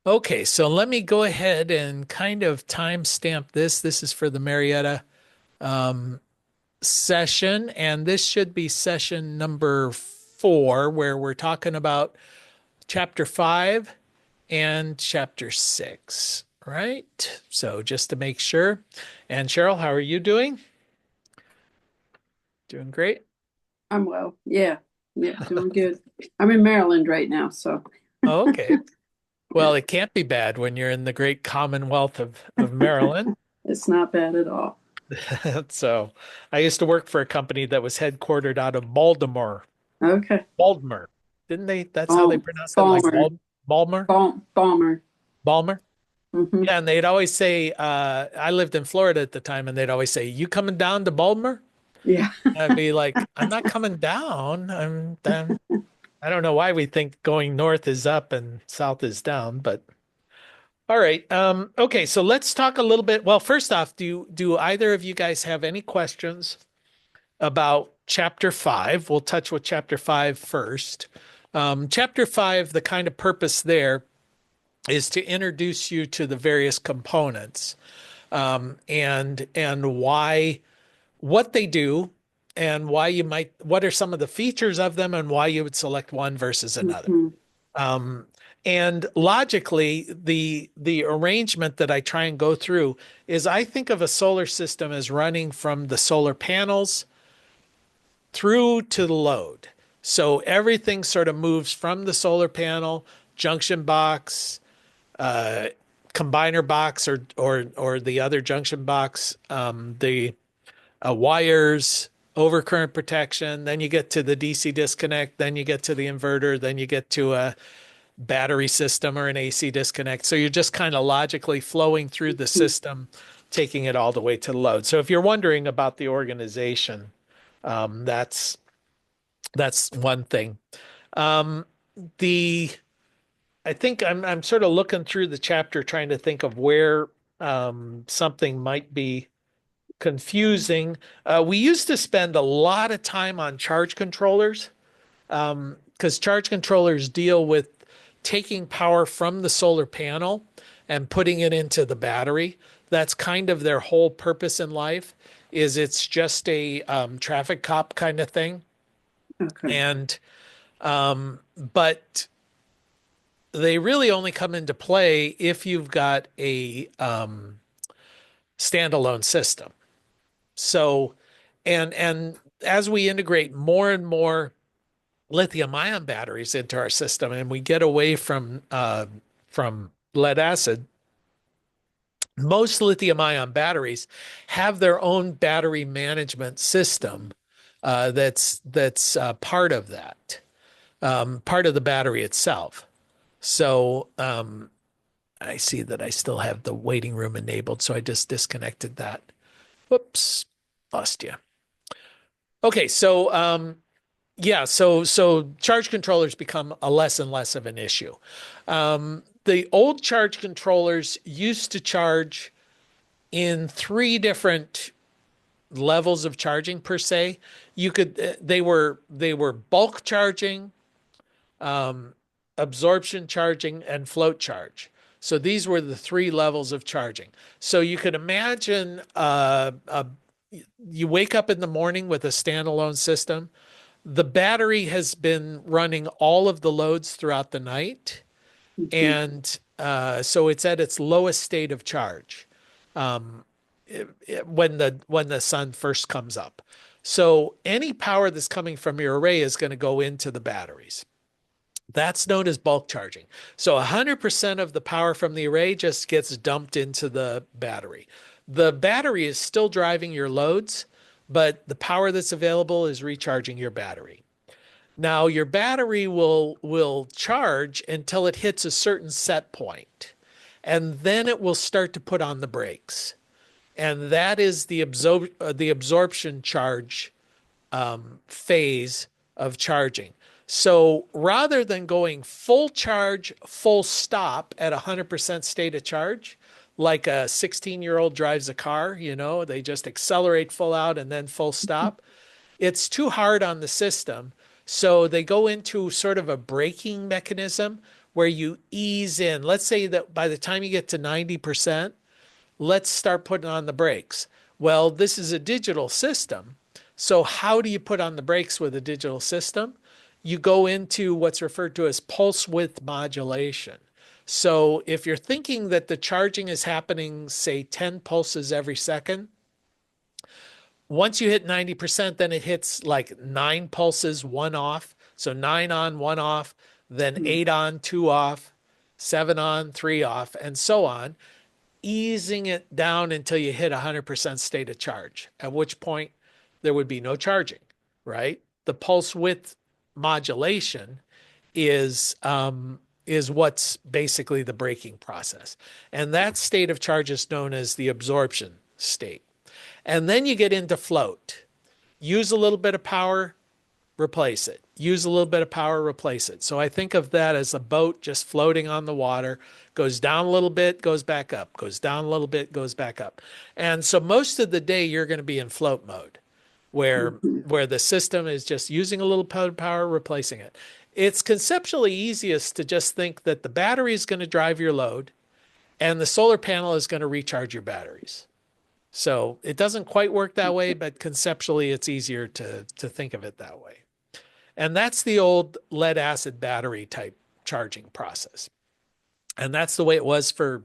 Okay, so let me go ahead and kind of timestamp this. This is for the Marietta um, session, and this should be session number 4, where we're talking about chapter 5 and chapter 6, right? So just to make sure. And Cheryl, how are you doing? Doing great? I'm well. Yeah. Yeah. Doing good. I'm in Maryland right now. So, Okay. Well, it can't be bad when you're in the great Commonwealth of Maryland. it's not bad at all. So I used to work for a company that was headquartered out of Baltimore. Okay. Baltimore. Didn't they? That's how they Balm, pronounce it, like Balmer. Balmer? Balmer. Balmer? Hmm. Yeah, and they'd always say, I lived in Florida at the time, and they'd always say, "You coming down to Baltimore?" Yeah. I'd be like, "I'm not coming down. I'm down." I don't know why we think going north is up and south is down, but all right. Okay, so let's talk a little bit. Well, first off, do either of you guys have any questions about chapter 5? We'll touch with chapter 5 first. Chapter 5, the kind of purpose there is to introduce you to the various components, and why, what they do, and why you might, what are some of the features of them, and why you would select one versus another. Hmm. Um, and logically, the arrangement that I try and go through is I think of a solar system as running from the solar panels through to the load. So everything sort of moves from the solar panel, junction box, uh, combiner box, or the other junction box, the wires, overcurrent protection. Then you get to the DC disconnect. Then you get to the inverter. Then you get to a battery system or an AC disconnect. So you're just kind of logically flowing through the system, taking it all the way to the load. So if you're wondering about the organization, um, that's that's one thing. Um, the I think I'm sort of looking through the chapter trying to think of where something might be confusing. We used to spend a lot of time on charge controllers, because charge controllers deal with taking power from the solar panel and putting it into the battery. That's kind of their whole purpose in life. Is it's just a traffic cop kind of thing. Okay. And but they really only come into play if you've got a standalone system. So, and as we integrate more and more lithium ion batteries into our system, and we get away from lead acid, most lithium ion batteries have their own battery management system, that's part of that, part of the battery itself. So I see that I still have the waiting room enabled, so I just disconnected that. Whoops, lost you. Okay, so yeah, so charge controllers become a less and less of an issue. The old charge controllers used to charge in 3 different levels of charging per se. You could they were bulk charging, um, absorption charging, and float charge. So these were the 3 levels of charging. So you could imagine, you wake up in the morning with a standalone system. The battery has been running all of the loads throughout the night, Hmm. and so it's at its lowest state of charge, when the sun first comes up. So any power that's coming from your array is going to go into the batteries. That's known as bulk charging. So 100% of the power from the array just gets dumped into the battery. The battery is still driving your loads, but the power that's available is recharging your battery. Now, your battery will charge until it hits a certain set point, and then it will start to put on the brakes. And that is the absorption charge phase of charging. So rather than going full charge, full stop at 100% state of charge, like a 16-year-old drives a car, they just accelerate full out and then full stop. It's too hard on the system. So they go into sort of a braking mechanism where you ease in. Let's say that by the time you get to 90%, let's start putting on the brakes. Well, this is a digital system. So how do you put on the brakes with a digital system? You go into what's referred to as pulse width modulation. So if you're thinking that the charging is happening, say 10 pulses every second, once you hit 90%, then it hits like 9 pulses, one off. So 9 on, one off, then Mm. 8 on, two off, 7 on, three off, and so on, easing it down until you hit 100% state of charge, at which point there would be no charging, right? The pulse width modulation is what's basically the braking process. And that state of charge is known as the absorption state. And then you get into float. Use a little bit of power, replace it. Use a little bit of power, replace it. So I think of that as a boat just floating on the water, goes down a little bit, goes back up, goes down a little bit, goes back up. And so most of the day you're going to be in float mode where Mhm. the system is just using a little power, replacing it. It's conceptually easiest to just think that the battery is going to drive your load and the solar panel is going to recharge your batteries. So it doesn't quite work that way, but conceptually it's easier to think of it that way. And that's the old lead acid battery type charging process. And that's the way it was for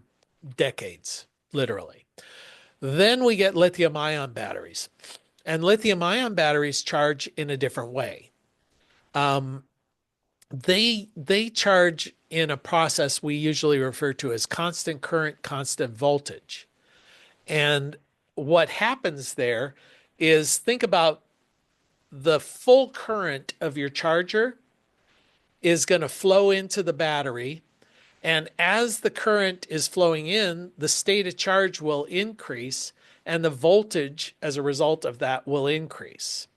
decades, literally. Then we get lithium ion batteries. And lithium ion batteries charge in a different way. Um, they charge in a process we usually refer to as constant current, constant voltage. And what happens there is think about the full current of your charger is going to flow into the battery. And as the current is flowing in, the state of charge will increase and the voltage as a result of that will increase.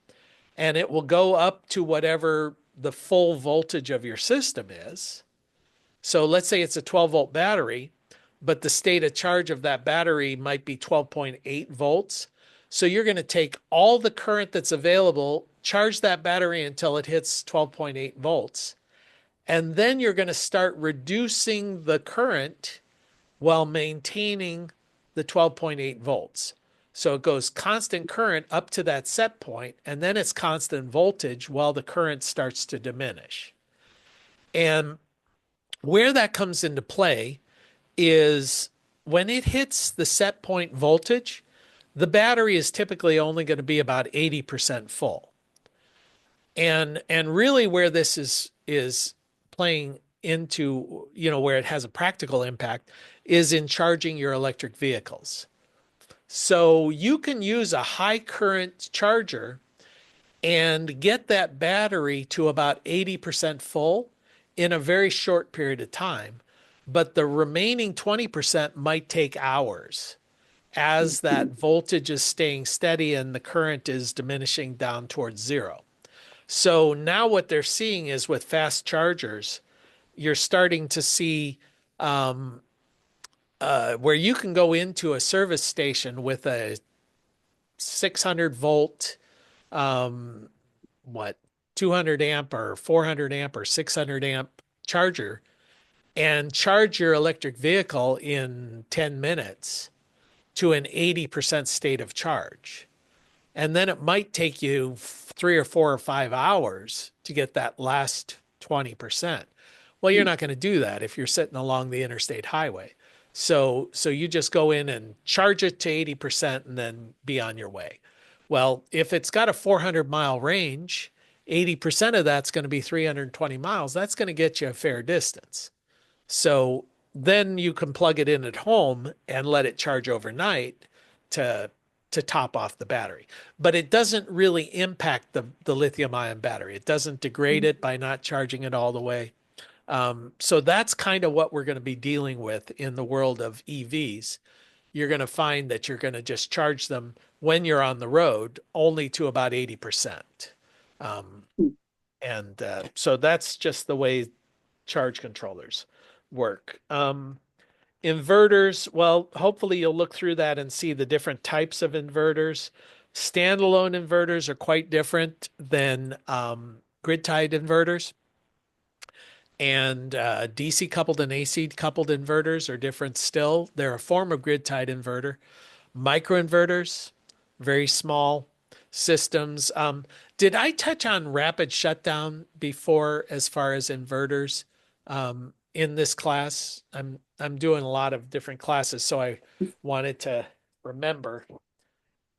And it will go up to whatever the full voltage of your system is. So let's say it's a 12-volt battery, but the state of charge of that battery might be 12.8 volts. So you're going to take all the current that's available, charge that battery until it hits 12.8 volts. And then you're going to start reducing the current while maintaining the 12.8 volts. So it goes constant current up to that set point, and then it's constant voltage while the current starts to diminish. And where that comes into play is when it hits the set point voltage, the battery is typically only going to be about 80% full. And really where this is playing into, where it has a practical impact is in charging your electric vehicles. So you can use a high current charger and get that battery to about 80% full in a very short period of time. But the remaining 20% might take hours as that voltage is staying steady and the current is diminishing down towards zero. So now what they're seeing is with fast chargers, you're starting to see where you can go into a service station with a 600 volt, um, what, 200 amp or 400 amp or 600 amp charger and charge your electric vehicle in 10 minutes to an 80% state of charge. And then it might take you 3 or 4 or 5 hours to get that last 20%. Well, you're not going to do that if you're sitting along the interstate highway. So you just go in and charge it to 80% and then be on your way. Well, if it's got a 400-mile range, 80% of that's going to be 320 miles. That's going to get you a fair distance. So then you can plug it in at home and let it charge overnight to top off the battery. But it doesn't really impact the lithium ion battery. It doesn't degrade it by not charging it all the way. So that's kind of what we're going to be dealing with in the world of EVs. You're going to find that you're going to just charge them when you're on the road only to about 80%. Um, and so that's just the way charge controllers work. Inverters, well, hopefully you'll look through that and see the different types of inverters. Standalone inverters are quite different than grid tied inverters. And DC coupled and AC coupled inverters are different still. They're a form of grid tied inverter. Microinverters, very small systems. Did I touch on rapid shutdown before as far as inverters in this class? I'm doing a lot of different classes, so I wanted to remember.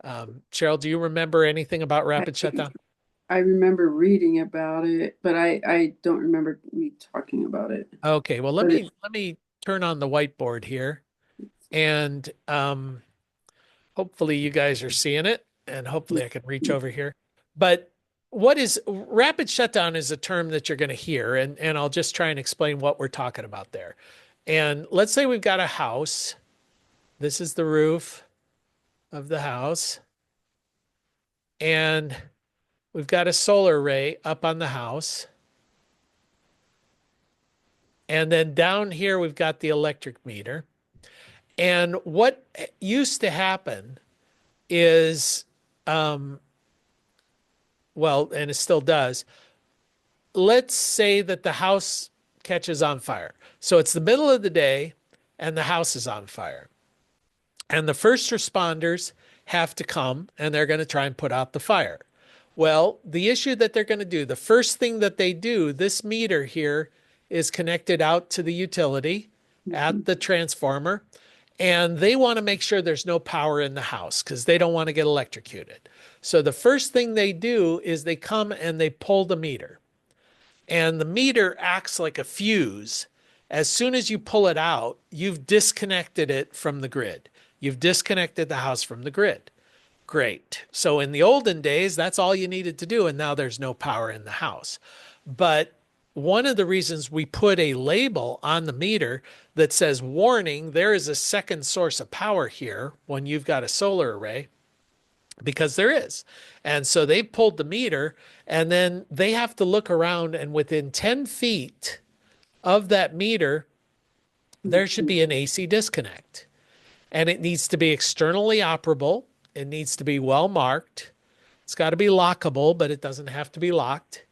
Cheryl, do you remember anything about I, rapid shutdown? I remember reading about it, but I don't remember me talking about it. Okay, well But it, let me turn on the whiteboard here, and hopefully you guys are seeing it, and hopefully I can reach over here. But what is rapid shutdown is a term that you're going to hear, and I'll just try and explain what we're talking about there. And let's say we've got a house. This is the roof of the house, and we've got a solar array up on the house. And then down here, we've got the electric meter. And what used to happen is, well, and it still does, let's say that the house catches on fire. So it's the middle of the day and the house is on fire. And the first responders have to come and they're going to try and put out the fire. Well, the issue that they're going to do, the first thing that they do, this meter here is connected out to the utility at the transformer, and they want to make sure there's no power in the house because they don't want to get electrocuted. So the first thing they do is they come and they pull the meter, and the meter acts like a fuse. As soon as you pull it out, you've disconnected it from the grid. You've disconnected the house from the grid. Great. So in the olden days, that's all you needed to do, and now there's no power in the house. But one of the reasons we put a label on the meter that says, warning, there is a second source of power here when you've got a solar array, because there is. And so they pulled the meter, and then they have to look around, and within 10 feet of that meter, there should be an AC disconnect. And it needs to be externally operable. It needs to be well marked. It's got to be lockable, but it doesn't have to be locked.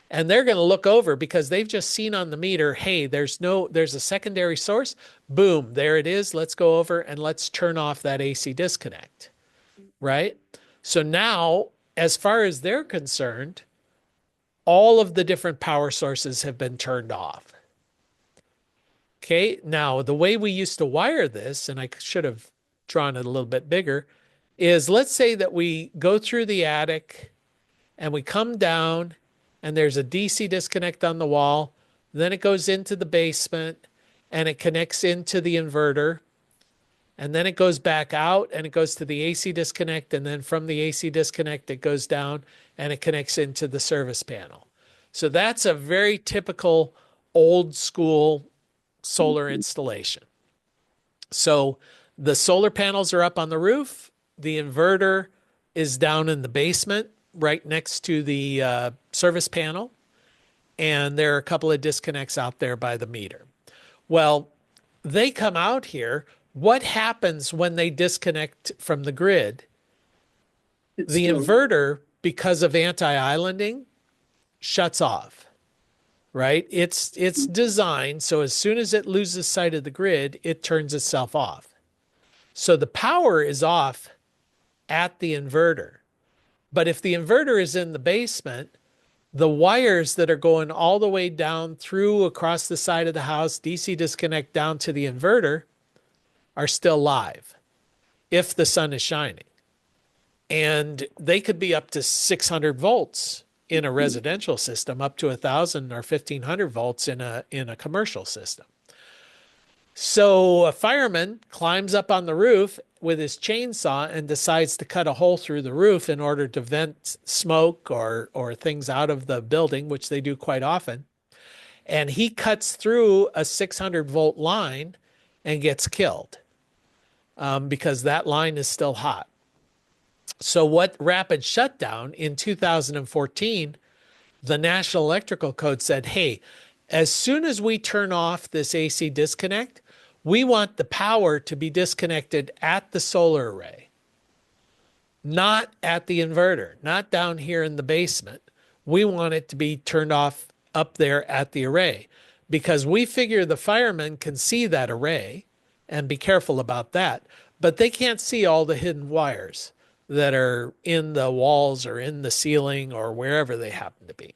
And they're going to look over because they've just seen on the meter, hey, there's a secondary source. Boom, there it is. Let's go over and let's turn off that AC disconnect, right? So now, as far as they're concerned, all of the different power sources have been turned off. Okay, now the way we used to wire this, and I should have drawn it a little bit bigger, is let's say that we go through the attic and we come down and there's a DC disconnect on the wall. Then it goes into the basement and it connects into the inverter. And then it goes back out and it goes to the AC disconnect. And then from the AC disconnect, it goes down and it connects into the service panel. So that's a very typical old school solar installation. So the solar panels are up on the roof. The inverter is down in the basement right next to the service panel. And there are a couple of disconnects out there by the meter. Well, they come out here. What happens when they disconnect from the grid? it's The still, inverter, because of anti-islanding, shuts off, right? It's designed so as soon as it loses sight of the grid, it turns itself off. So the power is off at the inverter. But if the inverter is in the basement, the wires that are going all the way down through across the side of the house, DC disconnect down to the inverter, are still live if the sun is shining. And they could be up to 600 volts in a residential system, up to 1,000 or 1,500 volts in a commercial system. So a fireman climbs up on the roof with his chainsaw and decides to cut a hole through the roof in order to vent smoke or things out of the building, which they do quite often. And he cuts through a 600-volt line and gets killed because that line is still hot. So what rapid shutdown in 2014, the National Electrical Code said, hey, as soon as we turn off this AC disconnect, we want the power to be disconnected at the solar array, not at the inverter, not down here in the basement. We want it to be turned off up there at the array because we figure the firemen can see that array and be careful about that, but they can't see all the hidden wires that are in the walls or in the ceiling or wherever they happen to be.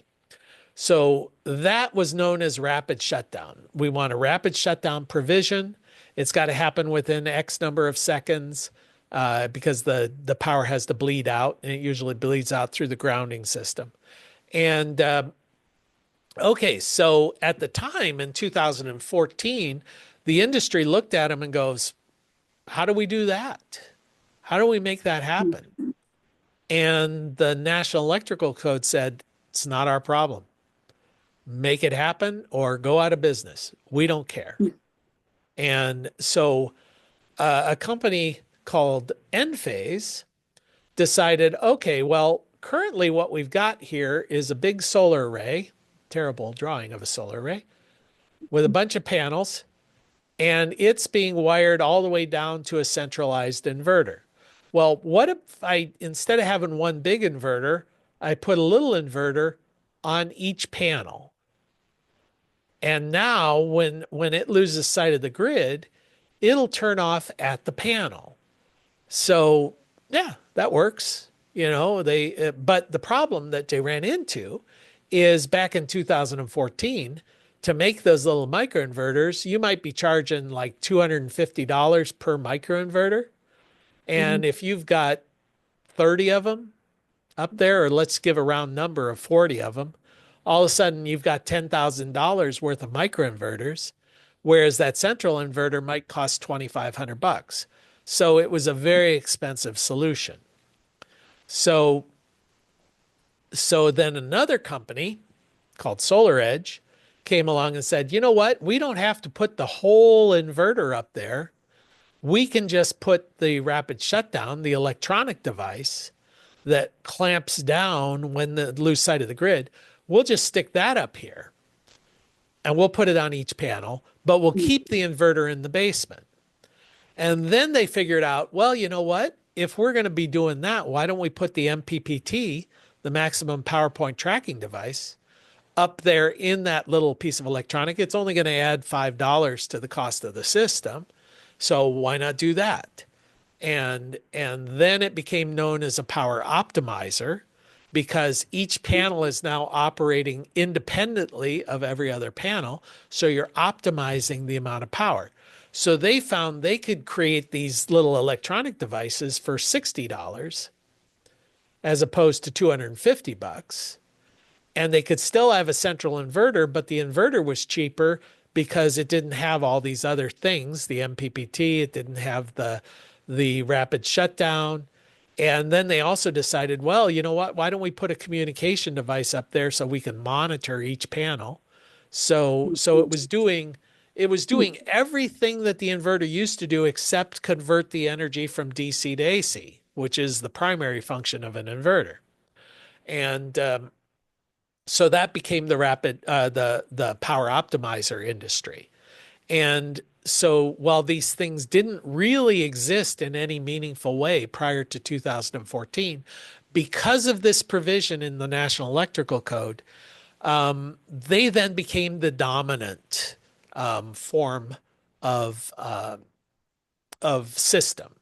So that was known as rapid shutdown. We want a rapid shutdown provision. It's got to happen within X number of seconds because the power has to bleed out, and it usually bleeds out through the grounding system. And okay, so at the time in 2014, the industry looked at them and goes, "How do we do that? How do we make that happen?" And the National Electrical Code said, "It's not our problem. Make it happen or go out of business. We don't care." And so a company called Enphase decided, okay, well, currently what we've got here is a big solar array, terrible drawing of a solar array, with a bunch of panels, and it's being wired all the way down to a centralized inverter. Well, what if I, instead of having one big inverter, I put a little inverter on each panel? And now when it loses sight of the grid, it'll turn off at the panel. So yeah, that works. You know, but the problem that they ran into is back in 2014, to make those little microinverters, you might be charging like $250 per microinverter. Mhm. And if you've got 30 of them up there, or let's give a round number of 40 of them, all of a sudden you've got $10,000 worth of microinverters, whereas that central inverter might cost 2,500 bucks. So it was a very expensive solution. So so then another company called Solar Edge came along and said, "You know what? We don't have to put the whole inverter up there. We can just put the rapid shutdown, the electronic device that clamps down when the lose sight of the grid. We'll just stick that up here and we'll put it on each panel, but we'll keep the inverter in the basement." And then they figured out, well, you know what? If we're going to be doing that, why don't we put the MPPT, the maximum power point tracking device, up there in that little piece of electronic? It's only going to add $5 to the cost of the system. So why not do that? And then it became known as a power optimizer because each panel is now operating independently of every other panel. So you're optimizing the amount of power. So they found they could create these little electronic devices for $60 as opposed to 250 bucks. And they could still have a central inverter, but the inverter was cheaper because it didn't have all these other things, the MPPT, it didn't have the rapid shutdown. And then they also decided, well, you know what? Why don't we put a communication device up there so we can monitor each panel? So it was doing everything that the inverter used to do except convert the energy from DC to AC, which is the primary function of an inverter. And so that became the power optimizer industry. And so while these things didn't really exist in any meaningful way prior to 2014, because of this provision in the National Electrical Code, they then became the dominant form of system.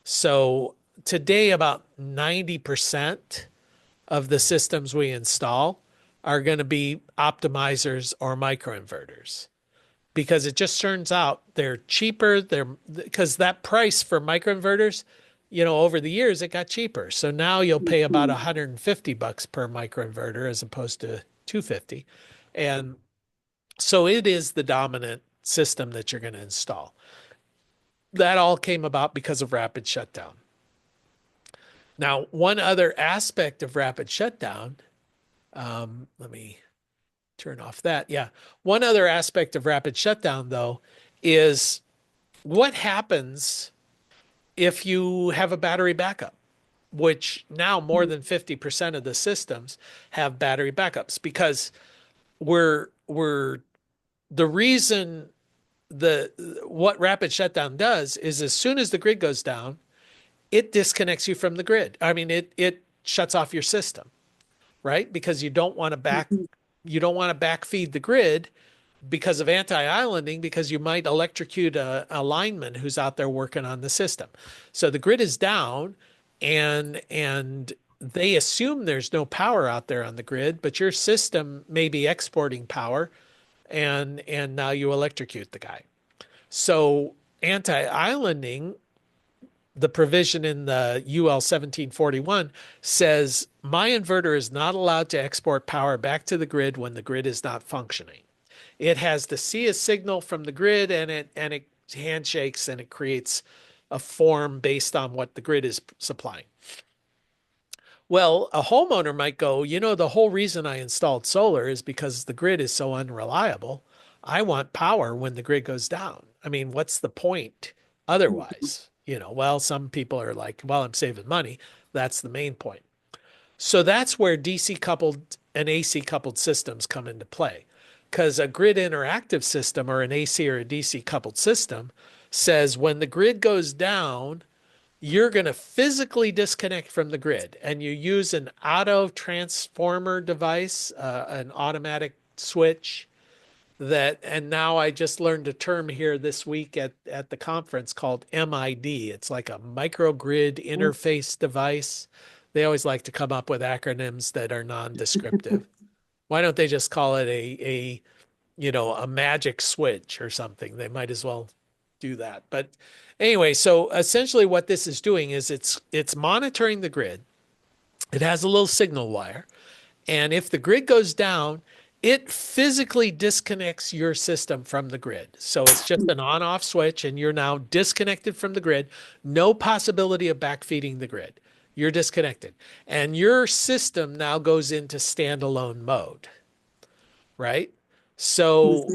So today, about 90% of the systems we install are going to be optimizers or microinverters because it just turns out they're cheaper. They're because that price for microinverters, over the years it got cheaper. So now you'll pay about 150 bucks per microinverter as opposed to 250. And so it is the dominant system that you're going to install. That all came about because of rapid shutdown. Now, one other aspect of rapid shutdown, let me turn off that. Yeah. One other aspect of rapid shutdown, though, is what happens if you have a battery backup, which now more than 50% of the systems have battery backups because we're the reason what rapid shutdown does is as soon as the grid goes down, it disconnects you from the grid. I mean, it shuts off your system, right? Because you don't want to backfeed the grid because of anti-islanding, because you might electrocute a lineman who's out there working on the system. So the grid is down, and they assume there's no power out there on the grid, but your system may be exporting power, and now you electrocute the guy. So anti-islanding, the provision in the UL 1741 says my inverter is not allowed to export power back to the grid when the grid is not functioning. It has to see a signal from the grid, and it handshakes, and it creates a form based on what the grid is supplying. Well, a homeowner might go, the whole reason I installed solar is because the grid is so unreliable. I want power when the grid goes down. I mean, what's the point otherwise? Well, some people are like, well, I'm saving money. That's the main point. So that's where DC coupled and AC coupled systems come into play. Because a grid interactive system, or an AC or a DC coupled system, says when the grid goes down, you're going to physically disconnect from the grid, and you use an auto transformer device, an automatic switch and now I just learned a term here this week at the conference called MID. It's like a microgrid interface device. They always like to come up with acronyms that are non-descriptive. Why don't they just call it a magic switch or something? They might as well do that. But anyway, so essentially what this is doing is it's monitoring the grid. It has a little signal wire. And if the grid goes down, it physically disconnects your system from the grid. So it's just an on-off switch, and you're now disconnected from the grid. No possibility of backfeeding the grid. You're disconnected. And your system now goes into standalone mode, right? So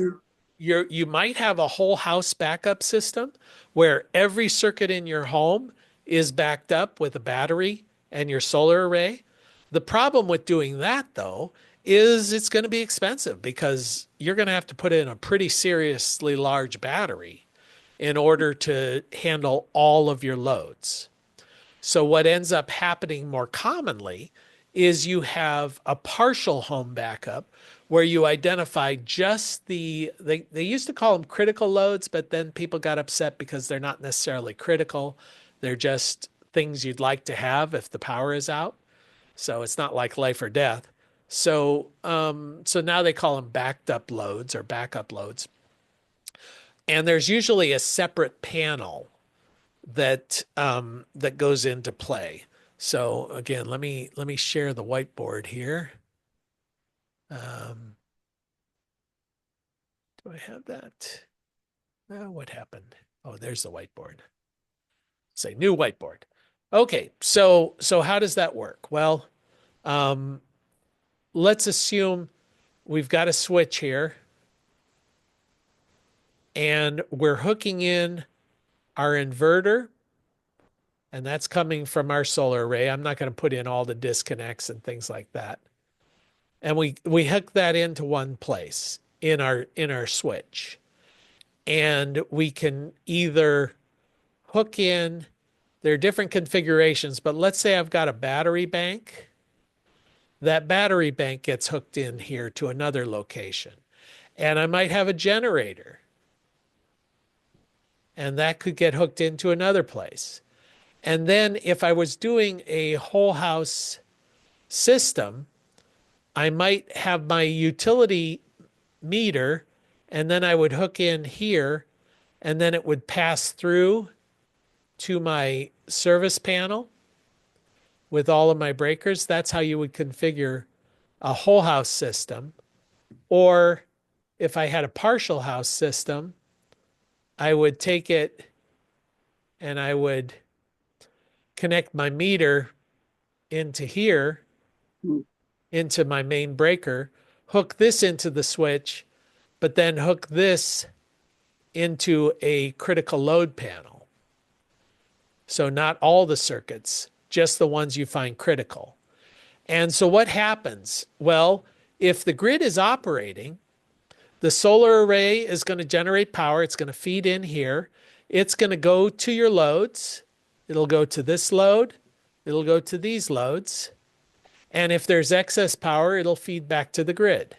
you might have a whole house backup system where every circuit in your home is backed up with a battery and your solar array. The problem with doing that, though, is it's going to be expensive, because you're going to have to put in a pretty seriously large battery in order to handle all of your loads. So what ends up happening more commonly is you have a partial home backup where you identify just they used to call them critical loads, but then people got upset because they're not necessarily critical. They're just things you'd like to have if the power is out. So it's not like life or death. So now they call them backed up loads or backup loads. And there's usually a separate panel that goes into play. So again, let me share the whiteboard here. Do I have that? What happened? Oh, there's the whiteboard. Say new whiteboard. Okay, so how does that work? Well, let's assume we've got a switch here, and we're hooking in our inverter, and that's coming from our solar array. I'm not going to put in all the disconnects and things like that. And we hook that into one place in our switch. And we can either hook in, there are different configurations, but let's say I've got a battery bank. That battery bank gets hooked in here to another location. And I might have a generator, and that could get hooked into another place. And then if I was doing a whole house system, I might have my utility meter, and then I would hook in here, and then it would pass through to my service panel with all of my breakers. That's how you would configure a whole house system. Or if I had a partial house system, I would take it and I would connect my meter into here, into my main breaker, hook this into the switch, but then hook this into a critical load panel. So not all the circuits, just the ones you find critical. And so what happens? Well, if the grid is operating, the solar array is going to generate power. It's going to feed in here. It's going to go to your loads. It'll go to this load. It'll go to these loads. And if there's excess power, it'll feed back to the grid.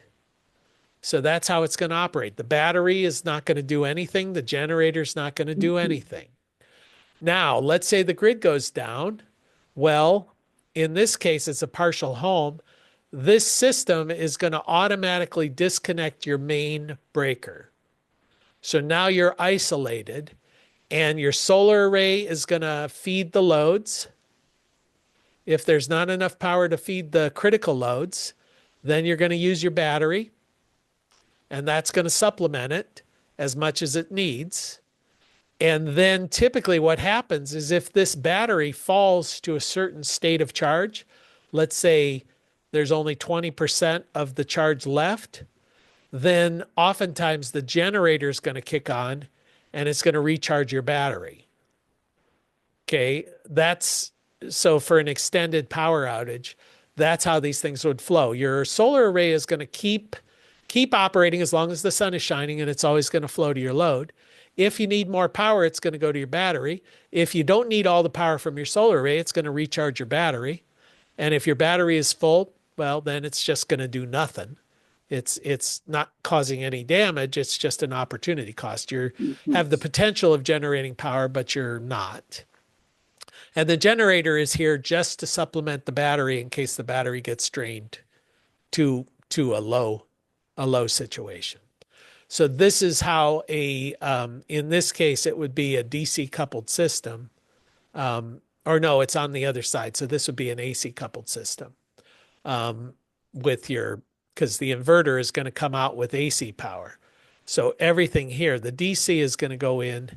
So that's how it's going to operate. The battery is not going to do anything. The generator's not going to do Mhm. anything. Now, let's say the grid goes down. Well, in this case, it's a partial home. This system is going to automatically disconnect your main breaker. So now you're isolated, and your solar array is going to feed the loads. If there's not enough power to feed the critical loads, then you're going to use your battery, and that's going to supplement it as much as it needs. And then typically what happens is if this battery falls to a certain state of charge, let's say there's only 20% of the charge left, then oftentimes the generator is going to kick on and it's going to recharge your battery. Okay. That's so for an extended power outage, that's how these things would flow. Your solar array is going to keep operating as long as the sun is shining, and it's always going to flow to your load. If you need more power, it's going to go to your battery. If you don't need all the power from your solar array, it's going to recharge your battery. And if your battery is full, well, then it's just going to do nothing. It's not causing any damage. It's just an opportunity cost. You Mhm. have the potential of generating power, but you're not. And the generator is here just to supplement the battery in case the battery gets drained to a low situation. So this is how in this case, it would be a DC coupled system. Or no, it's on the other side. So this would be an AC coupled system um, with because the inverter is going to come out with AC power. So everything here, the DC is going to go in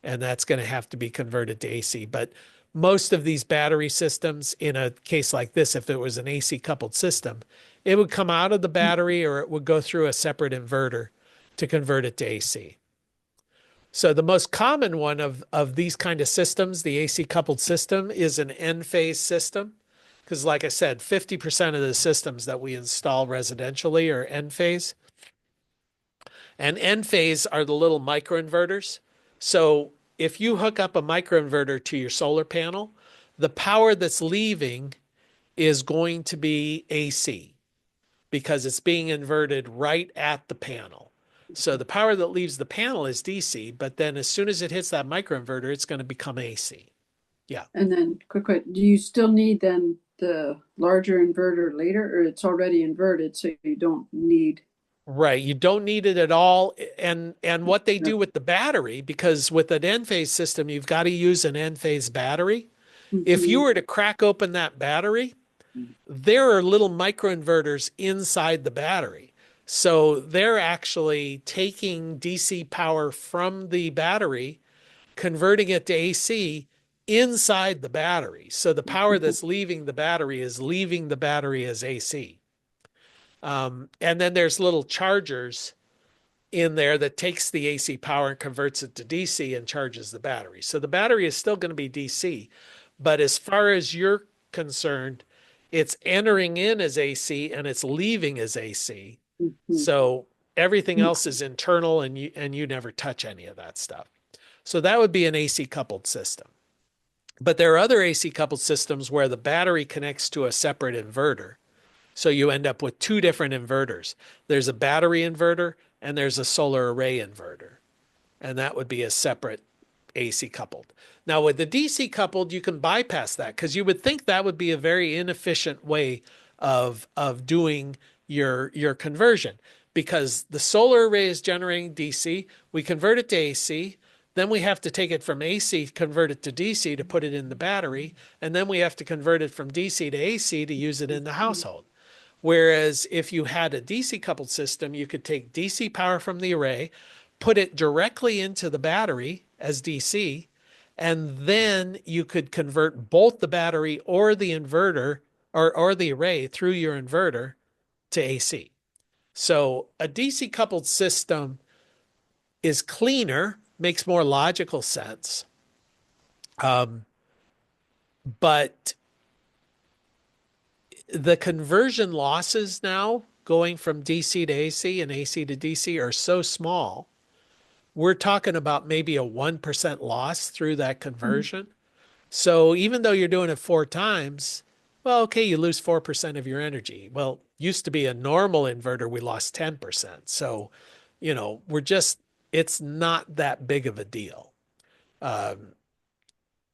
and that's going to have to be converted to AC. But most of these battery systems, in a case like this, if it was an AC coupled system, it would come out of the battery or it would go through a separate inverter to convert it to AC. So the most common one of these kind of systems, the AC coupled system, is an N-phase system. Because like I said, 50% of the systems that we install residentially are N-phase. And N-phase are the little microinverters. So if you hook up a microinverter to your solar panel, the power that's leaving is going to be AC because it's being inverted right at the panel. So the power that leaves the panel is DC, but then as soon as it hits that microinverter, it's going to become AC. Yeah. And then quick, do you still need then the larger inverter later, or it's already inverted, so you don't need? Right. You don't need it at all. And what they do with the battery, because with an N-phase system, you've got to use an N-phase battery. If you Mhm. were to crack open that battery, there are little microinverters inside the battery. So they're actually taking DC power from the battery, converting it to AC inside the battery. So the power that's leaving the battery is leaving the battery as AC. And then there's little chargers in there that takes the AC power and converts it to DC and charges the battery. So the battery is still going to be DC. But as far as you're concerned, it's entering in as AC and it's leaving as AC. Mhm. So everything else is internal and you never touch any of that stuff. So that would be an AC coupled system. But there are other AC coupled systems where the battery connects to a separate inverter. So you end up with two different inverters. There's a battery inverter and there's a solar array inverter. And that would be a separate AC coupled. Now, with the DC coupled, you can bypass that because you would think that would be a very inefficient way of doing your conversion because the solar array is generating DC. We convert it to AC. Then we have to take it from AC, convert it to DC to put it in the battery. And then we have to convert it from DC to AC to use it in the household. Whereas if you had a DC coupled system, you could take DC power from the array, put it directly into the battery as DC, and then you could convert both the battery or the inverter or the array through your inverter to AC. So a DC coupled system is cleaner, makes more logical sense. Um, but the conversion losses now going from DC to AC and AC to DC are so small. We're talking about maybe a 1% loss through that conversion. So even though you're doing it four times, Well, okay, you lose 4% of your energy. Well, used to be a normal inverter, we lost 10%. So, it's not that big of a deal. Um,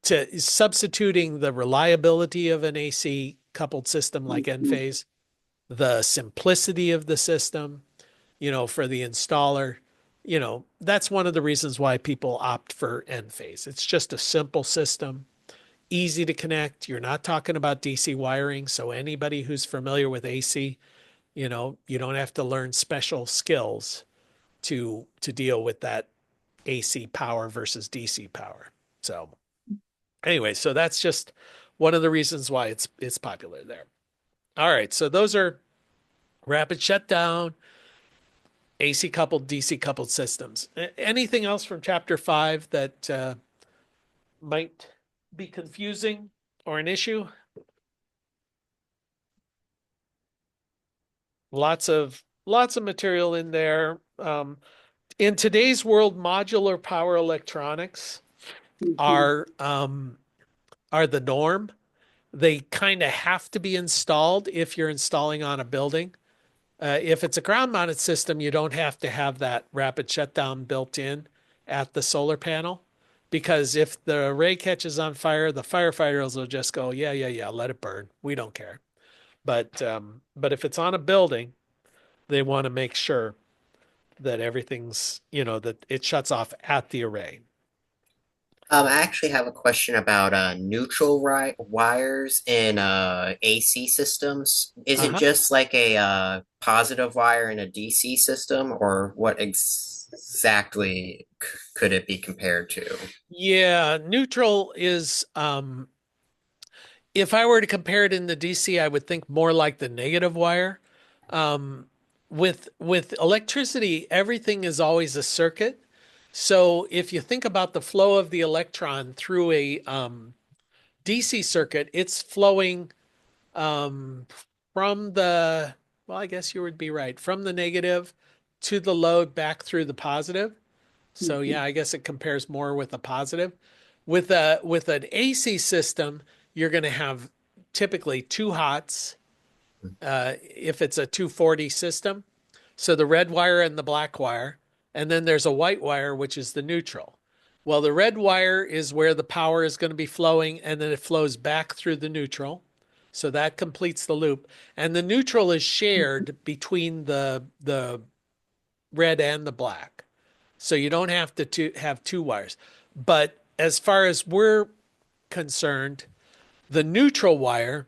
to substituting the reliability of an AC coupled system like Mhm. Enphase, the simplicity of the system, for the installer, that's one of the reasons why people opt for Enphase. It's just a simple system, easy to connect. You're not talking about DC wiring. So anybody who's familiar with AC, you don't have to learn special skills to deal with that AC power versus DC power. So anyway, so that's just one of the reasons why it's popular there. All right, so those are rapid shutdown, AC coupled, DC coupled systems. Anything else from chapter 5 that might be confusing or an issue? Lots of material in there. In today's world, modular power electronics Mhm. are are the norm. They kind of have to be installed if you're installing on a building. If it's a ground mounted system, you don't have to have that rapid shutdown built in at the solar panel because if the array catches on fire, the firefighters will just go, yeah, yeah, yeah, let it burn. We don't care. But if it's on a building, they want to make sure that everything's, that it shuts off at the array. I actually have a question about neutral wires in AC systems. Is it Uh-huh. just like a positive wire in a DC system, or what exactly could it be compared to? Yeah, neutral is if I were to compare it in the DC, I would think more like the negative wire. Um, with electricity, everything is always a circuit. So if you think about the flow of the electron through a DC circuit, it's flowing um, from the, well, I guess you would be right, from the negative to the load back through the positive. So Mhm. yeah, I guess it compares more with a positive. With an AC system, you're going to have typically two hots if it's a 240 system. So the red wire and the black wire, and then there's a white wire which is the neutral. Well, the red wire is where the power is going to be flowing, and then it flows back through the neutral. So that completes the loop. And the neutral is shared between the red and the black. So you don't have to have two wires. But as far as we're concerned, the neutral wire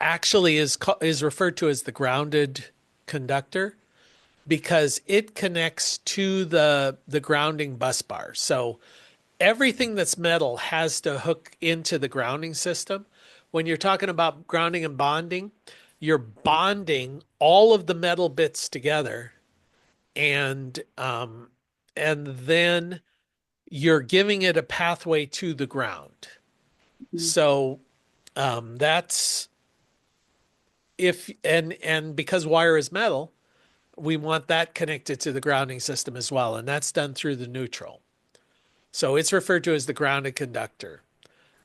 actually is referred to as the grounded conductor because it connects to the grounding bus bar. So everything that's metal has to hook into the grounding system. When you're talking about grounding and bonding, you're bonding all of the metal bits together and then you're giving it a pathway to the ground. Mhm. So that's if and because wire is metal, we want that connected to the grounding system as well, and that's done through the neutral. So it's referred to as the grounded conductor.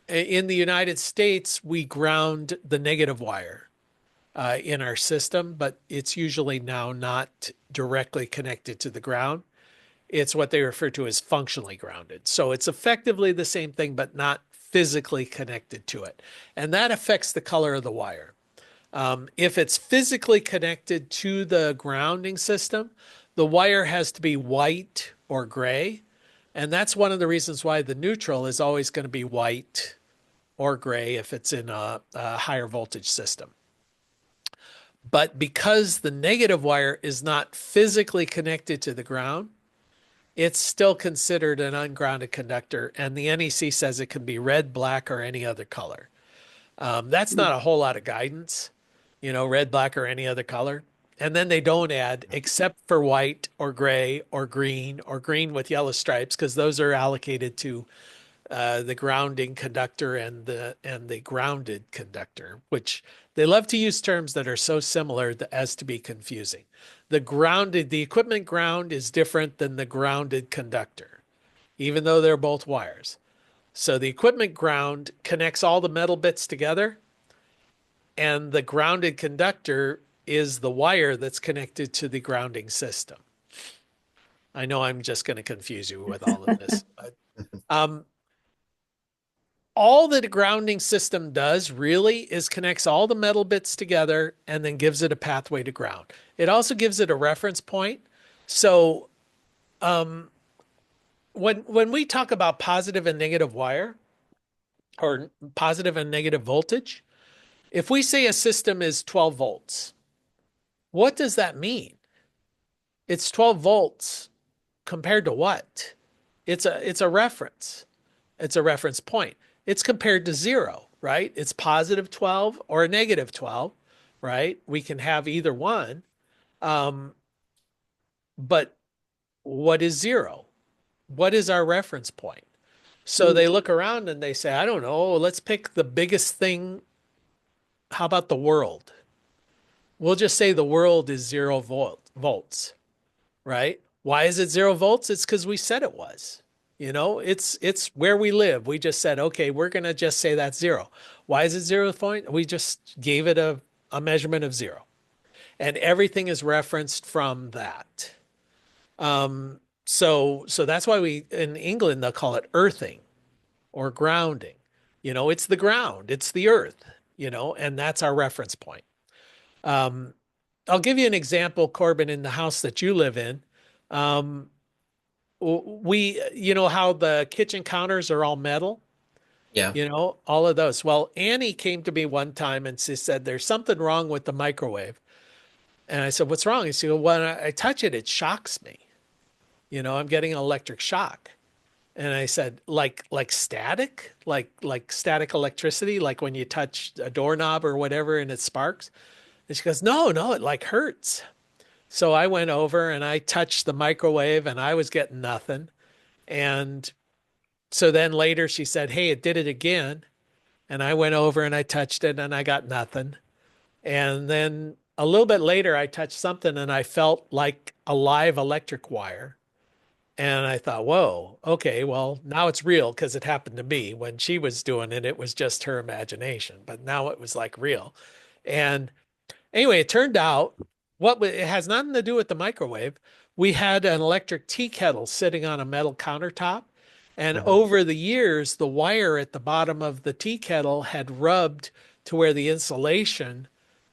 In the United States, we ground the negative wire in our system, but it's usually now not directly connected to the ground. It's what they refer to as functionally grounded. So it's effectively the same thing, but not physically connected to it. And that affects the color of the wire. If it's physically connected to the grounding system, the wire has to be white or gray. And that's one of the reasons why the neutral is always going to be white or gray if it's in a higher voltage system. But because the negative wire is not physically connected to the ground, it's still considered an ungrounded conductor. And the NEC says it can be red, black, or any other color. That's not a whole lot of guidance, red, black, or any other color. And then they don't add except for white or gray or green with yellow stripes, because those are allocated to the grounding conductor and the grounded conductor, which they love to use terms that are so similar as to be confusing. The equipment ground is different than the grounded conductor, even though they're both wires. So the equipment ground connects all the metal bits together, and the grounded conductor is the wire that's connected to the grounding system. I know I'm just going to confuse you with all of this, but um, all that a grounding system does really is connects all the metal bits together and then gives it a pathway to ground. It also gives it a reference point. So um, when we talk about positive and negative wire or positive and negative voltage, if we say a system is 12 volts, what does that mean? It's 12 volts compared to what? It's a reference. It's a reference point. It's compared to zero, right? It's positive 12 or a negative 12, right? We can have either one. Um, but what is zero? What is our reference point? So they look around and they say, I don't know, let's pick the biggest thing. How about the world? We'll just say the world is volts, right? Why is it 0 volts? It's because we said it was. It's where we live. We just said, okay, we're gonna just say that's zero. Why is it 0 point? We just gave it a measurement of zero. And everything is referenced from that. So that's why we in England they'll call it earthing or grounding. It's the ground, it's the earth, and that's our reference point. Um, I'll give you an example, Corbin, in the house that you live in. Um, you know how the kitchen counters are all metal, Yeah. all of those. Well, Annie came to me one time and she said, there's something wrong with the microwave. And I said, what's wrong? She said, well, when I touch it, it shocks me. I'm getting an electric shock. And I said, like static, like static electricity, like when you touch a doorknob or whatever and it sparks. And she goes, no, it like hurts. So I went over and I touched the microwave and I was getting nothing. And so then later she said, hey, it did it again. And I went over and I touched it and I got nothing. And then a little bit later, I touched something and I felt like a live electric wire. And I thought, whoa, okay, well, now it's real because it happened to me. When she was doing it, it was just her imagination, but now it was like real. And anyway, it turned out it has nothing to do with the microwave. We had an electric tea kettle sitting on a metal countertop. And Mhm. over the years, the wire at the bottom of the tea kettle had rubbed to where the insulation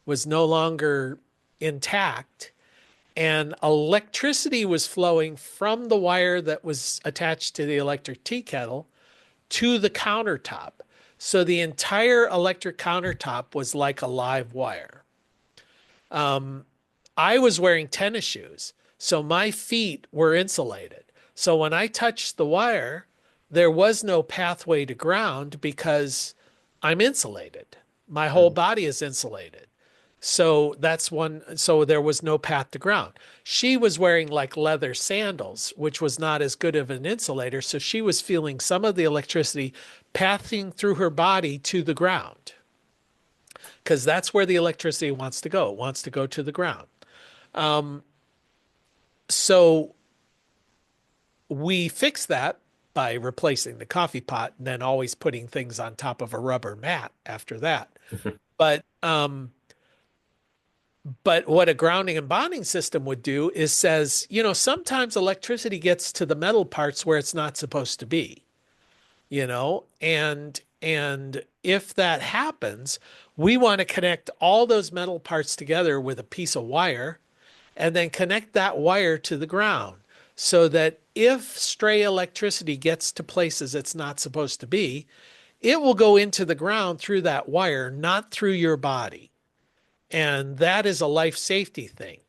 was no longer intact. And electricity was flowing from the wire that was attached to the electric tea kettle to the countertop. So the entire electric countertop was like a live wire. Um, I was wearing tennis shoes, so my feet were insulated. So when I touched the wire, there was no pathway to ground because I'm insulated. My whole Mhm. body is insulated. So that's one. So there was no path to ground. She was wearing like leather sandals, which was not as good of an insulator. So she was feeling some of the electricity passing through her body to the ground because that's where the electricity wants to go. It wants to go to the ground. Um, so we fixed that by replacing the coffee pot and then always putting things on top of a rubber mat after that. But but what a grounding and bonding system would do is says, sometimes electricity gets to the metal parts where it's not supposed to be, and if that happens, we want to connect all those metal parts together with a piece of wire and then connect that wire to the ground so that if stray electricity gets to places it's not supposed to be, it will go into the ground through that wire, not through your body. And that is a life safety thing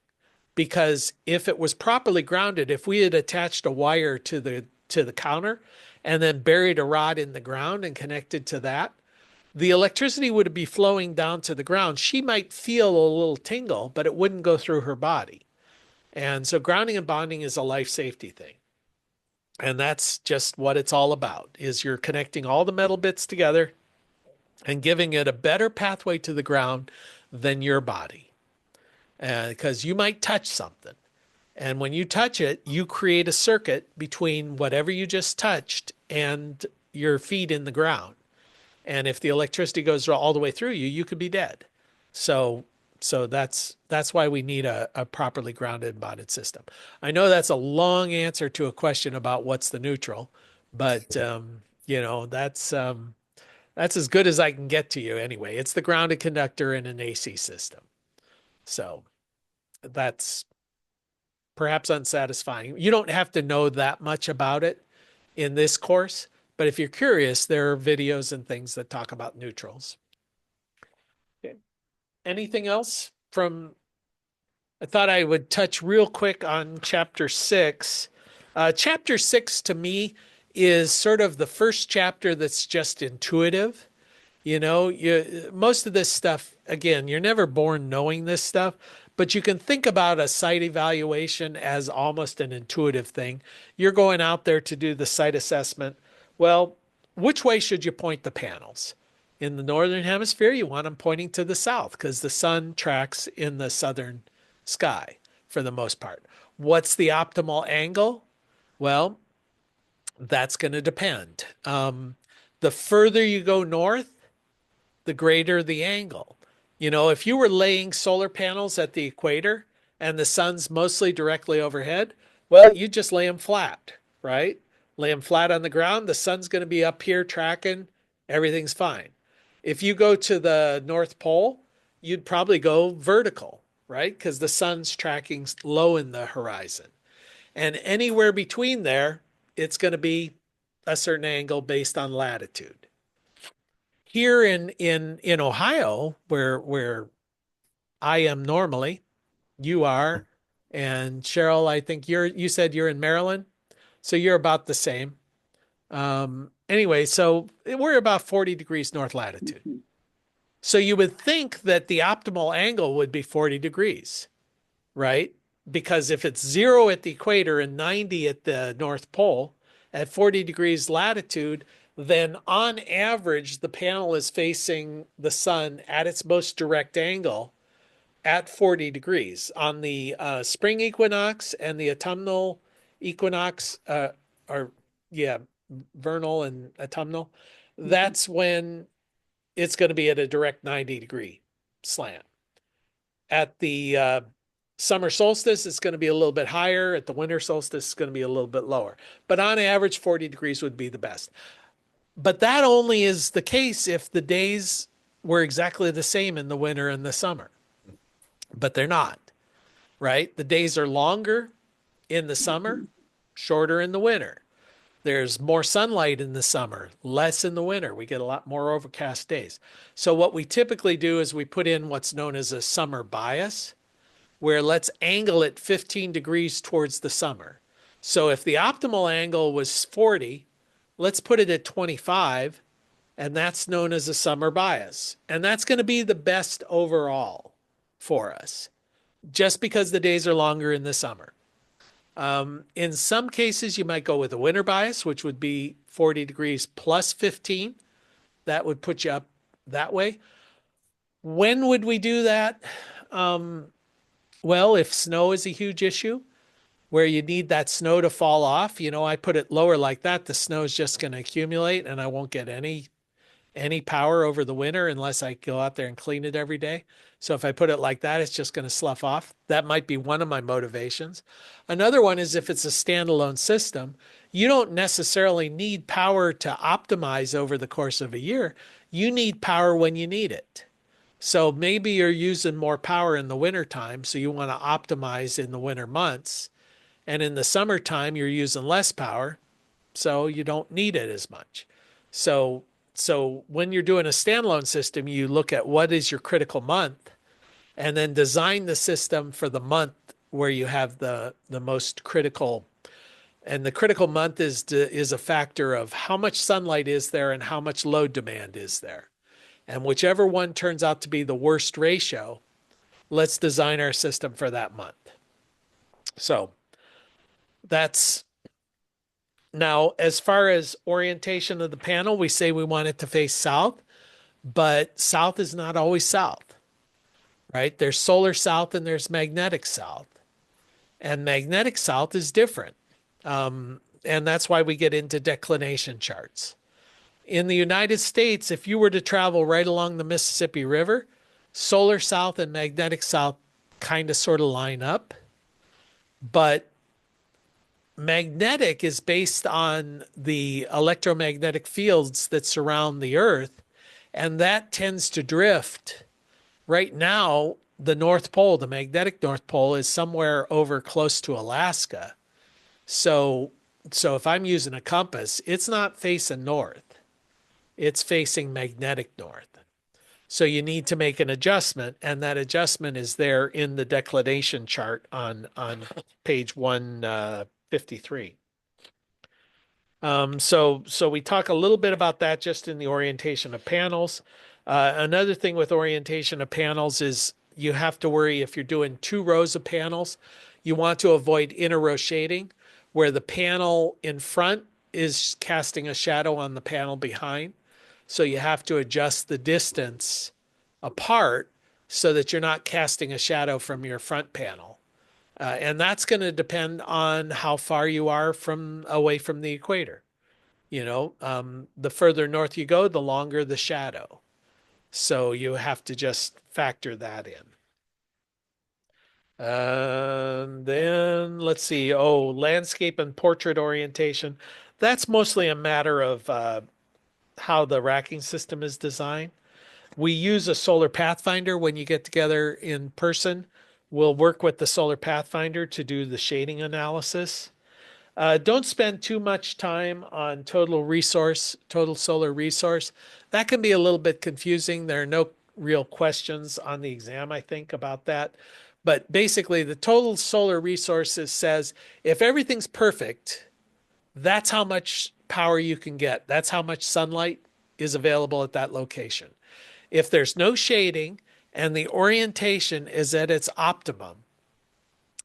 because if it was properly grounded, if we had attached a wire to the counter and then buried a rod in the ground and connected to that, the electricity would be flowing down to the ground. She might feel a little tingle, but it wouldn't go through her body. And so grounding and bonding is a life safety thing. And that's just what it's all about is you're connecting all the metal bits together and giving it a better pathway to the ground than your body. Because you might touch something. And when you touch it, you create a circuit between whatever you just touched and your feet in the ground. And if the electricity goes all the way through you, you could be dead. So that's why we need a properly grounded and bonded system. I know that's a long answer to a question about what's the neutral, but that's as good as I can get to you anyway. It's the grounded conductor in an AC system. So that's perhaps unsatisfying. You don't have to know that much about it in this course, but if you're curious, there are videos and things that talk about neutrals. Okay. Anything else from I thought I would touch real quick on chapter 6. Chapter 6 to me is sort of the first chapter that's just intuitive. Most of this stuff, again, you're never born knowing this stuff, but you can think about a site evaluation as almost an intuitive thing. You're going out there to do the site assessment. Well, which way should you point the panels? In the northern hemisphere, you want them pointing to the south because the sun tracks in the southern sky for the most part. What's the optimal angle? Well, that's going to depend. The further you go north, the greater the angle. If you were laying solar panels at the equator and the sun's mostly directly overhead, well, you just lay them flat, right? Lay them flat on the ground. The sun's going to be up here tracking. Everything's fine. If you go to the North Pole, you'd probably go vertical, right? Because the sun's tracking low in the horizon. And anywhere between there, it's going to be a certain angle based on latitude. Here in Ohio, where I am normally, you are, and Cheryl, I think you said you're in Maryland, so you're about the same. Anyway, so we're about 40 degrees north latitude. Mhm. So you would think that the optimal angle would be 40 degrees, right? Because if it's 0 at the equator and 90 at the North Pole at 40 degrees latitude, then on average, the panel is facing the sun at its most direct angle at 40 degrees. On the spring equinox and the autumnal equinox, or yeah, vernal and autumnal, that's when it's going to be at a direct 90-degree slant. At the summer solstice, it's going to be a little bit higher. At the winter solstice, it's going to be a little bit lower. But on average, 40 degrees would be the best. But that only is the case if the days were exactly the same in the winter and the summer. But they're not, right? The days are longer in the summer, shorter in the winter. There's more sunlight in the summer, less in the winter. We get a lot more overcast days. So what we typically do is we put in what's known as a summer bias, where let's angle it 15 degrees towards the summer. So if the optimal angle was 40, let's put it at 25, and that's known as a summer bias. And that's going to be the best overall for us, just because the days are longer in the summer. In some cases, you might go with a winter bias, which would be 40 degrees plus 15. That would put you up that way. When would we do that? Well, if snow is a huge issue where you need that snow to fall off, I put it lower like that, the snow is just going to accumulate and I won't get any power over the winter unless I go out there and clean it every day. So if I put it like that, it's just going to slough off. That might be one of my motivations. Another one is if it's a standalone system, you don't necessarily need power to optimize over the course of a year. You need power when you need it. So maybe you're using more power in the wintertime, so you want to optimize in the winter months. And in the summertime, you're using less power, so you don't need it as much. So when you're doing a standalone system, you look at what is your critical month and then design the system for the month where you have the most critical. And the critical month is a factor of how much sunlight is there and how much load demand is there. And whichever one turns out to be the worst ratio, let's design our system for that month. So that's now, as far as orientation of the panel, we say we want it to face south, but south is not always south, right? There's solar south and there's magnetic south. And magnetic south is different. And that's why we get into declination charts. In the United States, if you were to travel right along the Mississippi River, solar south and magnetic south kind of sort of line up, but magnetic is based on the electromagnetic fields that surround the Earth, and that tends to drift. Right now, the North Pole, the magnetic North Pole, is somewhere over close to Alaska. So, so if I'm using a compass, it's not facing north. It's facing magnetic north. So you need to make an adjustment, and that adjustment is there in the declination chart on page 153. So we talk a little bit about that just in the orientation of panels. Another thing with orientation of panels is you have to worry if you're doing 2 rows of panels, you want to avoid inner row shading, where the panel in front is casting a shadow on the panel behind. So you have to adjust the distance apart so that you're not casting a shadow from your front panel. And that's going to depend on how far you are away from the equator. The further north you go, the longer the shadow. So you have to just factor that in. Then let's see. Oh, landscape and portrait orientation. That's mostly a matter of how the racking system is designed. We use a solar pathfinder when you get together in person. We'll work with the solar pathfinder to do the shading analysis. Don't spend too much time on total solar resource. That can be a little bit confusing. There are no real questions on the exam, I think, about that. But basically, the total solar resources says if everything's perfect, that's how much power you can get. That's how much sunlight is available at that location. If there's no shading and the orientation is at its optimum,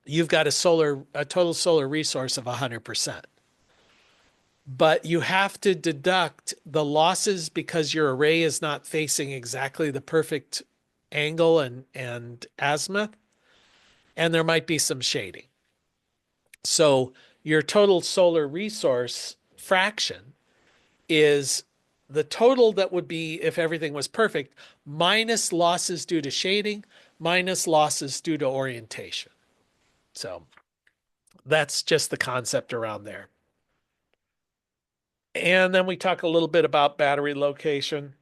you've got a total solar resource of 100%. But you have to deduct the losses because your array is not facing exactly the perfect angle and azimuth, and there might be some shading. So your total solar resource fraction is the total that would be if everything was perfect, minus losses due to shading, minus losses due to orientation. So that's just the concept around there. And then we talk a little bit about battery location.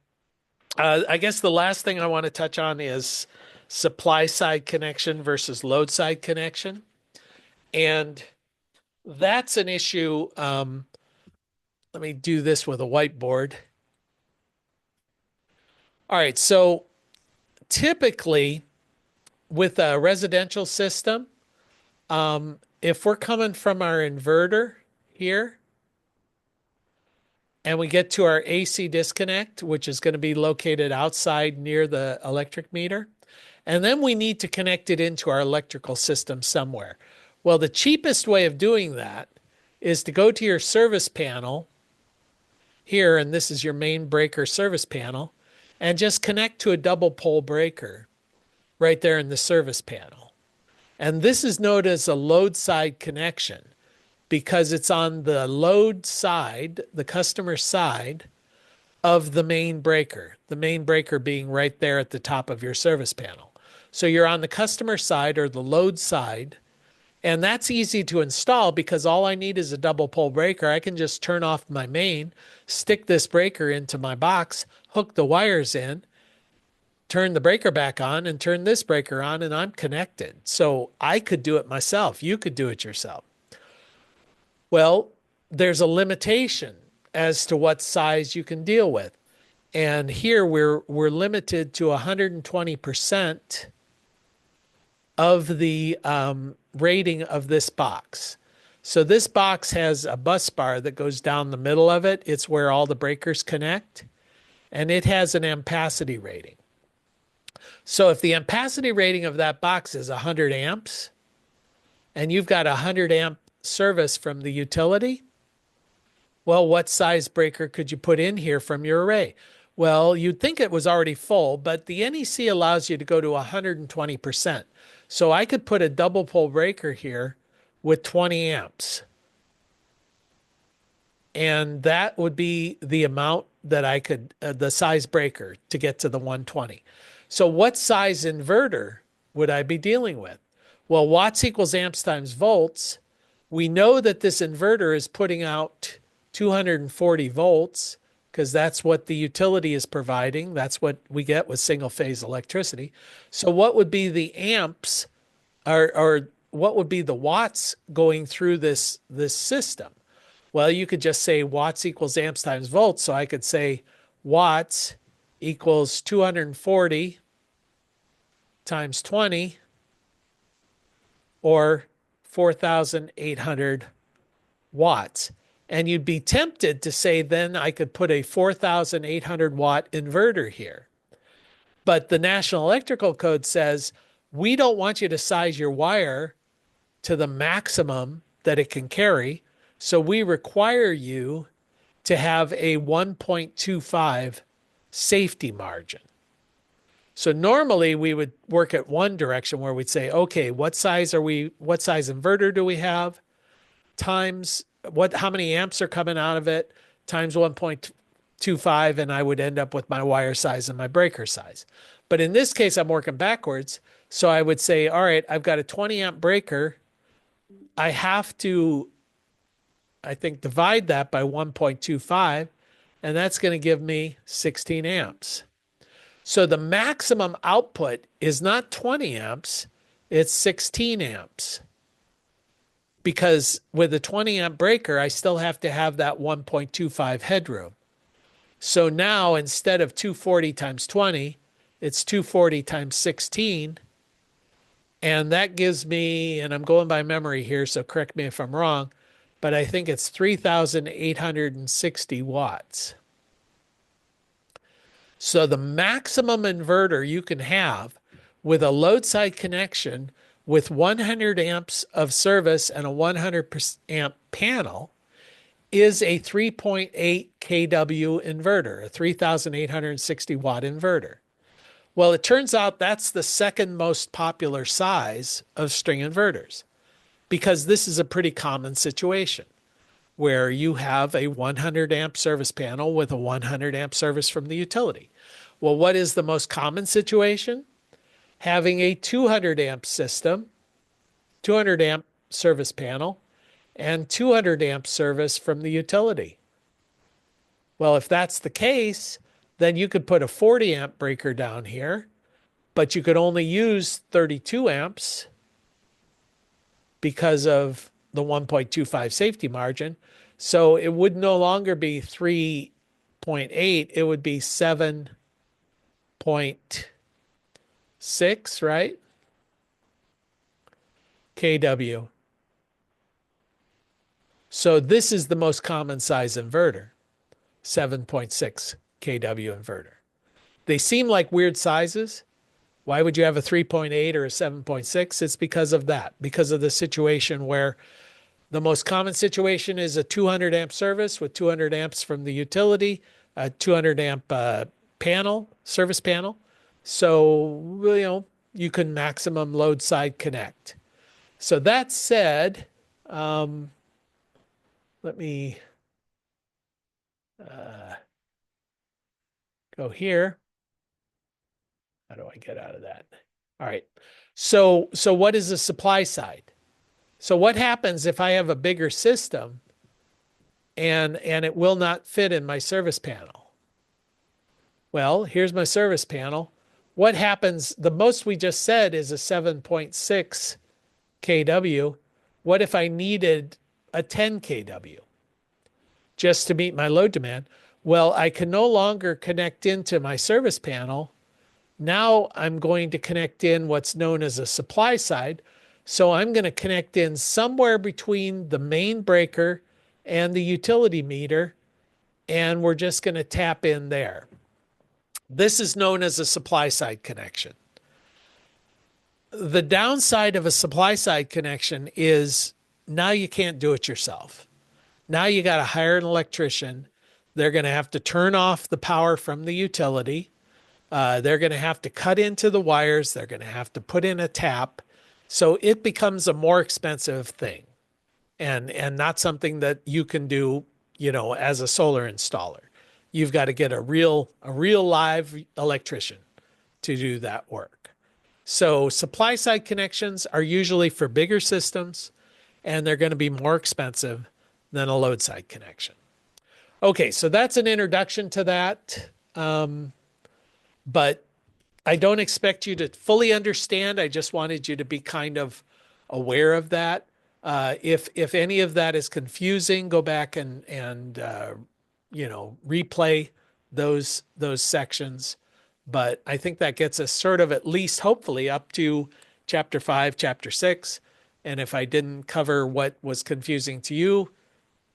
I guess the last thing I want to touch on is supply side connection versus load side connection. And that's an issue. Let me do this with a whiteboard. All right, so typically with a residential system, if we're coming from our inverter here and we get to our AC disconnect, which is going to be located outside near the electric meter, and then we need to connect it into our electrical system somewhere. Well, the cheapest way of doing that is to go to your service panel here, and this is your main breaker service panel, and just connect to a double pole breaker right there in the service panel. And this is known as a load side connection because it's on the load side, the customer side of the main breaker being right there at the top of your service panel. So you're on the customer side or the load side, and that's easy to install because all I need is a double pole breaker. I can just turn off my main, stick this breaker into my box, hook the wires in, turn the breaker back on, and turn this breaker on, and I'm connected. So I could do it myself. You could do it yourself. Well, there's a limitation as to what size you can deal with. And here we're limited to 120% of the rating of this box. So this box has a bus bar that goes down the middle of it. It's where all the breakers connect, and it has an ampacity rating. So if the ampacity rating of that box is 100 amps, and you've got a 100 amp service from the utility, well, what size breaker could you put in here from your array? Well, you'd think it was already full, but the NEC allows you to go to 120%. So I could put a double pole breaker here with 20 amps. And that would be the amount that I could, the size breaker to get to the 120. So what size inverter would I be dealing with? Well, watts equals amps times volts. We know that this inverter is putting out 240 volts because that's what the utility is providing. That's what we get with single phase electricity. So what would be the amps or what would be the watts going through this system? Well, you could just say watts equals amps times volts. So I could say watts equals 240 times 20 or 4,800 watts. And you'd be tempted to say, then I could put a 4,800 watt inverter here. But the National Electrical Code says, we don't want you to size your wire to the maximum that it can carry. So we require you to have a 1.25 safety margin. So normally we would work at one direction where we'd say, okay, what size inverter do we have? Times how many amps are coming out of it, times 1.25, and I would end up with my wire size and my breaker size. But in this case, I'm working backwards. So I would say, all right, I've got a 20 amp breaker. I have to, I think, divide that by 1.25, and that's going to give me 16 amps. So the maximum output is not 20 amps, it's 16 amps. Because with a 20 amp breaker, I still have to have that 1.25 headroom. So now instead of 240 times 20, it's 240 times 16. And that gives me, and I'm going by memory here, so correct me if I'm wrong, but I think it's 3,860 watts. So the maximum inverter you can have with a load side connection with 100 amps of service and a 100 amp panel is a 3.8 kW inverter, a 3,860 watt inverter. Well, it turns out that's the second most popular size of string inverters because this is a pretty common situation where you have a 100 amp service panel with a 100 amp service from the utility. Well, what is the most common situation? Having a 200 amp system, 200 amp service panel, and 200 amp service from the utility. Well, if that's the case, then you could put a 40 amp breaker down here, but you could only use 32 amps because of the 1.25 safety margin. So it would no longer be 3.8, it would be 7.6, right? kW. So this is the most common size inverter, 7.6 kW inverter. They seem like weird sizes. Why would you have a 3.8 or a 7.6? It's because of that, because of the situation where the most common situation is a 200 amp service with 200 amps from the utility, a 200 amp service panel. So, you can maximum load side connect. So that said, let me go here. How do I get out of that? All right. So what is the supply side? So what happens if I have a bigger system and it will not fit in my service panel? Well, here's my service panel. What happens? The most we just said is a 7.6 kW. What if I needed a 10 kW just to meet my load demand? Well, I can no longer connect into my service panel. Now I'm going to connect in what's known as a supply side. So I'm going to connect in somewhere between the main breaker and the utility meter, and we're just going to tap in there. This is known as a supply side connection. The downside of a supply side connection is now you can't do it yourself. Now you got to hire an electrician. They're going to have to turn off the power from the utility. They're going to have to cut into the wires. They're going to have to put in a tap. So it becomes a more expensive thing and not something that you can do, as a solar installer. You've got to get a real live electrician to do that work. So supply side connections are usually for bigger systems, and they're going to be more expensive than a load side connection. Okay, so that's an introduction to that. But I don't expect you to fully understand. I just wanted you to be kind of aware of that. If any of that is confusing, go back and replay those sections. But I think that gets us sort of at least hopefully up to chapter 5, chapter 6. And if I didn't cover what was confusing to you,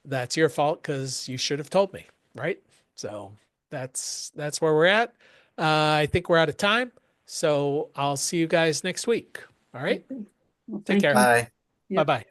that's your fault because you should have told me, right? So that's where we're at. I think we're out of time. So I'll see you guys next week. All right. Okay. Well, Take thank care. you. Bye. Bye Yep. bye.